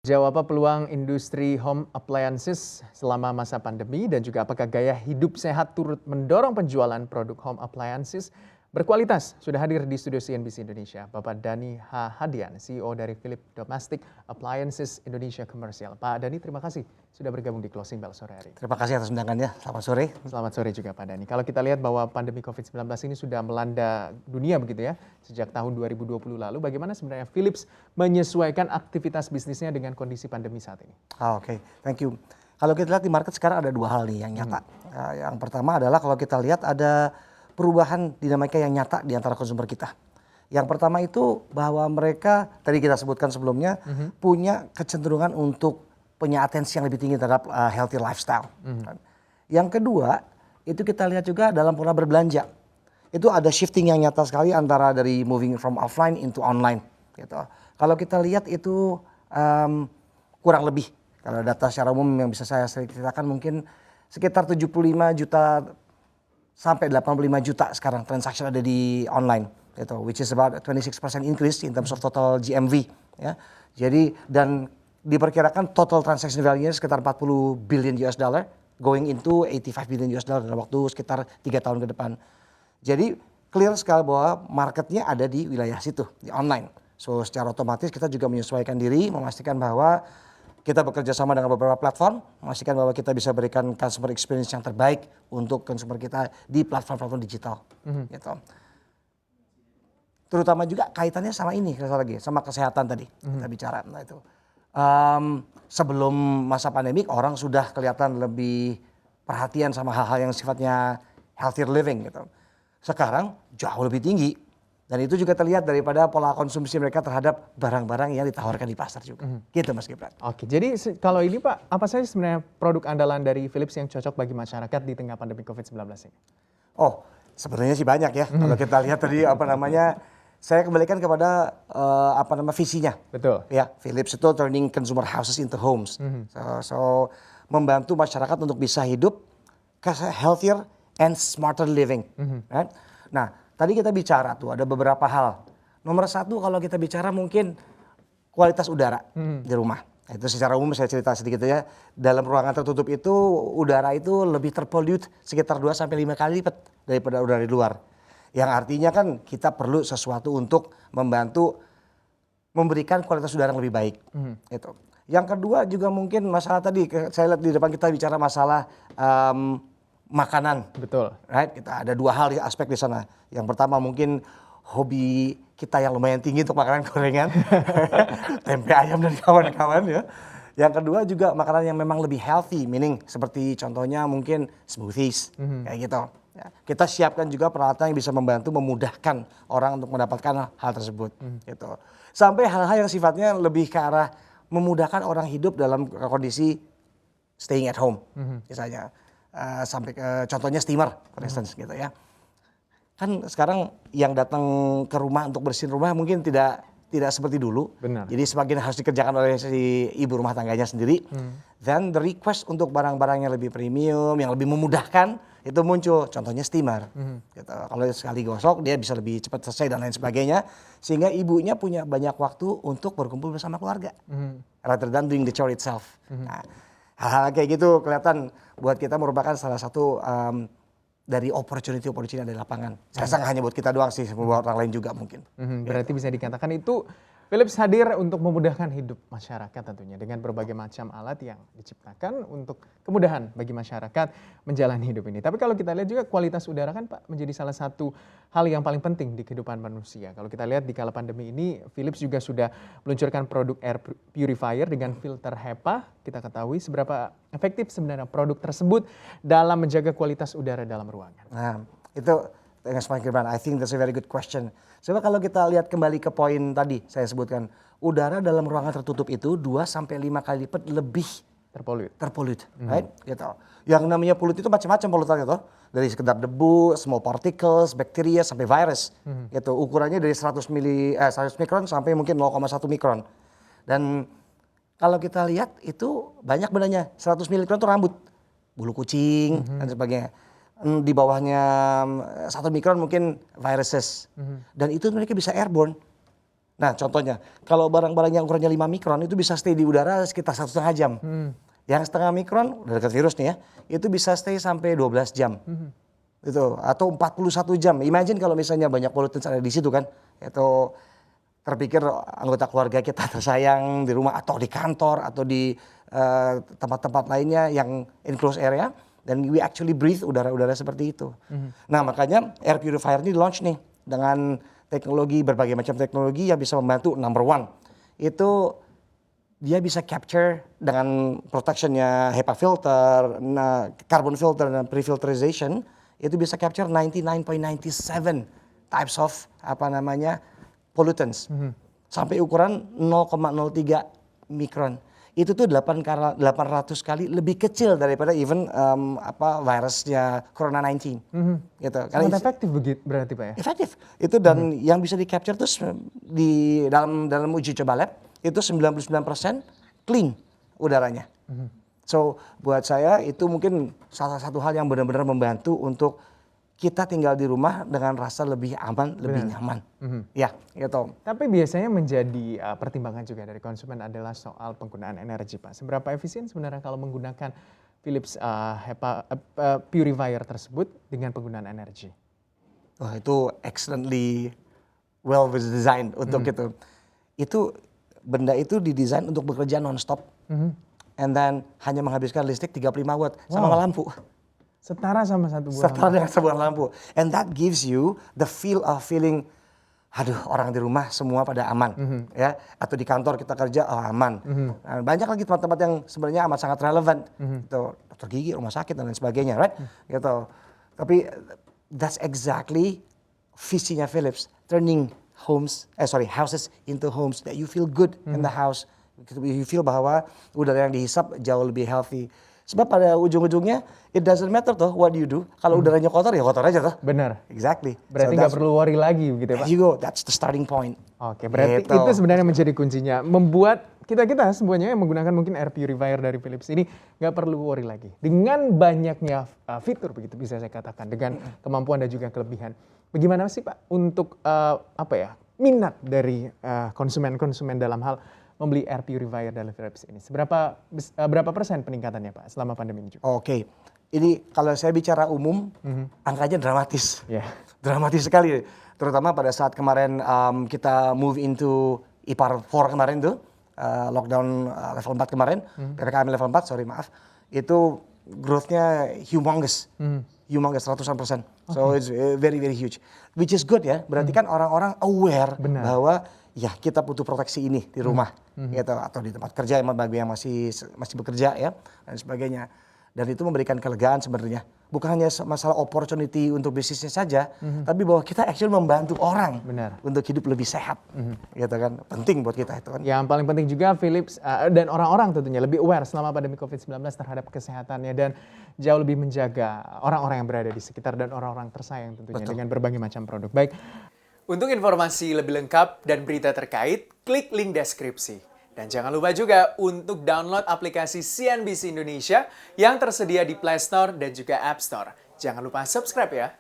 Jauh apa peluang industri home appliances selama masa pandemi dan juga apakah gaya hidup sehat turut mendorong penjualan produk home appliances berkualitas? Sudah hadir di studio CNBC Indonesia, Bapak Dhani H. Hadian, CEO dari Philips Domestic Appliances Indonesia Commercial. Pak Dhani, terima kasih sudah bergabung di Closing Bell sore hari. Terima kasih atas undangannya. Selamat sore. Selamat sore juga Pak Dhani. Kalau kita lihat bahwa pandemi COVID-19 ini sudah melanda dunia begitu ya, sejak tahun 2020 lalu, bagaimana sebenarnya Philips menyesuaikan aktivitas bisnisnya dengan kondisi pandemi saat ini? Oke. Thank you. Kalau kita lihat di market sekarang ada dua hal nih yang nyata. Yang pertama adalah kalau kita lihat ada perubahan dinamika yang nyata di antara konsumer kita. Yang pertama itu bahwa mereka, tadi kita sebutkan sebelumnya, punya kecenderungan untuk punya atensi yang lebih tinggi terhadap healthy lifestyle. Yang kedua, itu kita lihat juga dalam pola berbelanja. Itu ada shifting yang nyata sekali antara dari moving from offline into online. Gitu. Kalau kita lihat itu kurang lebih, kalau data secara umum yang bisa saya ceritakan mungkin sekitar 75 juta sampai 85 juta sekarang transaksi ada di online. Gitu, which is about 26% increase in terms of total GMV. Ya. Jadi dan diperkirakan total transaction value-nya sekitar 40 billion US dollar going into 85 billion US dollar dalam waktu sekitar 3 tahun ke depan. Jadi clear sekali bahwa marketnya ada di wilayah situ, di online. So secara otomatis kita juga menyesuaikan diri, memastikan bahwa kita bekerja sama dengan beberapa platform, memastikan bahwa kita bisa berikan customer experience yang terbaik untuk consumer kita di platform-platform digital. Gitu. Terutama juga kaitannya sama ini, sama kesehatan tadi kita bicara. Nah itu. Sebelum masa pandemik orang sudah kelihatan lebih perhatian sama hal-hal yang sifatnya healthier living gitu. Sekarang jauh lebih tinggi dan itu juga terlihat daripada pola konsumsi mereka terhadap barang-barang yang ditawarkan di pasar juga. Gitu Mas Gibran. Oke, jadi kalau ini Pak, apa saja sebenarnya produk andalan dari Philips yang cocok bagi masyarakat di tengah pandemi COVID-19 ini? Oh, sebenarnya sih banyak ya. Kalau kita lihat tadi saya kembalikan kepada visinya. Betul. Ya, Philips itu turning consumer houses into homes. So membantu masyarakat untuk bisa hidup healthier and smarter living. Right? Nah, tadi kita bicara tuh ada beberapa hal. Nomor satu kalau kita bicara mungkin kualitas udara di rumah. Itu secara umum saya cerita sedikit ya. Dalam ruangan tertutup itu udara itu lebih terpollute sekitar 2 sampai 5 kali lipat daripada udara di luar. Yang artinya kan kita perlu sesuatu untuk membantu memberikan kualitas udara yang lebih baik. Itu. Yang kedua juga mungkin masalah tadi saya lihat di depan kita bicara masalah makanan. Betul. Right? Kita ada dua hal di aspek di sana. Yang pertama mungkin hobi kita yang lumayan tinggi untuk makanan gorengan, tempe ayam dan kawan-kawan ya. Yang kedua juga makanan yang memang lebih healthy, meaning seperti contohnya mungkin smoothies kayak gitu. Ya, kita siapkan juga peralatan yang bisa membantu memudahkan orang untuk mendapatkan hal tersebut. Gitu. Sampai hal-hal yang sifatnya lebih ke arah memudahkan orang hidup dalam kondisi staying at home, misalnya sampai ke contohnya steamer, for instance, gitu ya. Kan sekarang yang datang ke rumah untuk bersihin rumah mungkin tidak seperti dulu. Benar. Jadi sebagian harus dikerjakan oleh si ibu rumah tangganya sendiri. Then the request untuk barang-barang yang lebih premium, yang lebih memudahkan itu muncul. Contohnya steamer. Gitu. Kalau sekali gosok dia bisa lebih cepat selesai dan lain sebagainya. Sehingga ibunya punya banyak waktu untuk berkumpul bersama keluarga. Rather than doing the chore itself. Nah, hal-hal kayak gitu kelihatan buat kita merupakan salah satu dari opportunity dari lapangan. Saya rasa hanya buat kita doang sih, buat orang lain juga mungkin. Berarti bisa dikatakan itu Philips hadir untuk memudahkan hidup masyarakat tentunya dengan berbagai macam alat yang diciptakan untuk kemudahan bagi masyarakat menjalani hidup ini. Tapi kalau kita lihat juga kualitas udara kan Pak menjadi salah satu hal yang paling penting di kehidupan manusia. Kalau kita lihat di kala pandemi ini Philips juga sudah meluncurkan produk air purifier dengan filter HEPA. Kita ketahui seberapa efektif sebenarnya produk tersebut dalam menjaga kualitas udara dalam ruangan. Nah, itu Mas Gibran, I think that's a very good question. Coba kalau kita lihat kembali ke poin tadi saya sebutkan, udara dalam ruangan tertutup itu 2 sampai 5 kali lipat lebih terpollute, right? Gitu. Yang namanya pollute itu macam-macam polutan gitu. Dari sekedar debu, small particles, bakteria sampai virus. Gitu. Ukurannya dari 100 mikron sampai mungkin 0,1 mikron. Dan kalau kita lihat itu banyak benarnya. 100 mikron itu rambut, bulu kucing dan sebagainya. Di bawahnya 1 mikron mungkin viruses. Dan itu mereka bisa airborne. Nah contohnya, kalau barang-barang yang ukurannya 5 mikron itu bisa stay di udara sekitar 1,5 jam. Yang setengah mikron, udah dekat virus nih ya, itu bisa stay sampai 12 jam. Itu, atau 41 jam. Imagine kalau misalnya banyak pollutants ada di situ kan, itu terpikir anggota keluarga kita tersayang di rumah atau di kantor atau di tempat-tempat lainnya yang enclosed area, dan we actually breathe udara-udara seperti itu. Nah makanya air purifier ini launch nih dengan teknologi, berbagai macam teknologi yang bisa membantu. Number one, itu dia bisa capture dengan protectionnya HEPA filter, carbon filter dan pre-filterization, itu bisa capture 99.97 types of pollutants. Sampai ukuran 0,03 mikron. Itu tuh 800 kali lebih kecil daripada even virusnya Corona-19. Gitu. Sangat efektif berarti Pak ya? Efektif. Itu dan yang bisa di capture tuh di dalam uji coba lab itu 99% clean udaranya. So buat saya itu mungkin salah satu hal yang benar-benar membantu untuk kita tinggal di rumah dengan rasa lebih aman, lebih nyaman. Ya, gitu. Tapi biasanya menjadi pertimbangan juga dari konsumen adalah soal penggunaan energi, Pak. Seberapa efisien sebenarnya kalau menggunakan Philips HEPA purifier tersebut dengan penggunaan energi? Wah, itu excellently well designed untuk itu. Itu benda itu didesain untuk bekerja non-stop. And then hanya menghabiskan listrik 35 watt sama lampu. Setara sama satu buah Setara dengan sebuah lampu. And that gives you the feel of feeling, aduh orang di rumah semua pada aman. Ya, atau di kantor kita kerja, aman. Nah, banyak lagi tempat-tempat yang sebenarnya amat sangat relevan. Gitu, dokter gigi, rumah sakit dan lain sebagainya, right? Gitu. Tapi that's exactly visinya Philips, turning houses into homes that you feel good in the house. You feel bahwa udara yang dihisap jauh lebih healthy. Sebab pada ujung-ujungnya it doesn't matter tuh what you do. Kalau udaranya kotor ya kotor aja tuh. Benar. Exactly. Berarti nggak perlu worry lagi gitu ya Pak? There you go, that's the starting point. Oke, berarti Gitu. itu sebenarnya menjadi kuncinya. Membuat kita semuanya yang menggunakan mungkin air purifier dari Philips ini nggak perlu worry lagi. Dengan banyaknya fitur begitu bisa saya katakan. Dengan kemampuan dan juga kelebihan. Bagaimana sih Pak untuk minat dari konsumen-konsumen dalam hal membeli air purifier dari Philips ini? Berapa persen peningkatannya Pak selama pandemi ini juga? Oke. Ini kalau saya bicara umum, angkanya dramatis. Yeah. Dramatis sekali. Terutama pada saat kemarin kita move into IPAR 4 kemarin tuh, lockdown level 4 kemarin, PPKM level 4, sorry maaf, itu growth-nya humongous. Humongous, ratusan persen. So it's very, very huge. Which is good ya, berarti kan orang-orang aware bahwa ya kita butuh proteksi ini di rumah, gitu, atau di tempat kerja bagi yang masih bekerja ya, dan sebagainya. Dan itu memberikan kelegaan sebenarnya. Bukan hanya masalah opportunity untuk bisnisnya saja, tapi bahwa kita actually membantu orang untuk hidup lebih sehat, gitu kan. Penting buat kita itu kan. Yang paling penting juga Philips dan orang-orang tentunya lebih aware selama pandemi COVID-19 terhadap kesehatannya dan jauh lebih menjaga orang-orang yang berada di sekitar dan orang-orang tersayang tentunya dengan berbagai macam produk. Baik. Untuk informasi lebih lengkap dan berita terkait, klik link deskripsi. Dan jangan lupa juga untuk download aplikasi CNBC Indonesia yang tersedia di Play Store dan juga App Store. Jangan lupa subscribe ya.